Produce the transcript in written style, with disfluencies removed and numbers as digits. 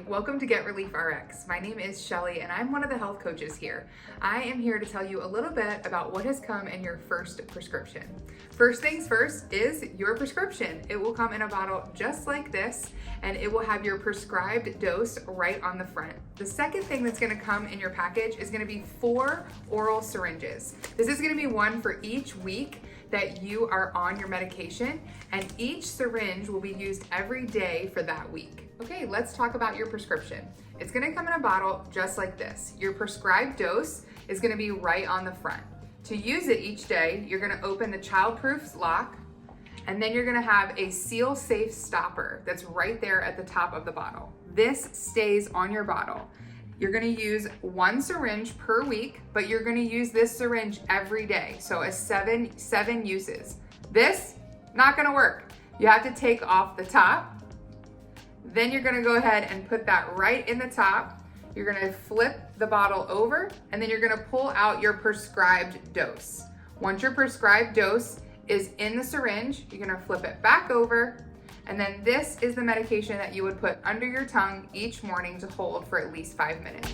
welcome to Get Relief RX. My name is Shelly and I'm one of the health coaches here. I am here to tell you a little bit about what has come in your first prescription. First things first is your prescription. It will come in a bottle just like this and it will have your prescribed dose right on the front. The second thing that's going to come in your package is going to be 4 oral syringes. This is going to be one for each week that you are on your medication, and each syringe will be used every day for that week. Okay, let's talk about your prescription. It's gonna come in a bottle just like this. Your prescribed dose is gonna be right on the front. To use it each day, you're gonna open the child-proof lock, and then you're gonna have a seal-safe stopper that's right there at the top of the bottle. This stays on your bottle. You're gonna use 1 syringe per week, but you're gonna use this syringe every day. So a seven uses. This, not gonna work. You have to take off the top. Then you're gonna go ahead and put that right in the top. You're gonna flip the bottle over, and then you're gonna pull out your prescribed dose. Once your prescribed dose is in the syringe, you're gonna flip it back over, and then this is the medication that you would put under your tongue each morning to hold for at least 5 minutes.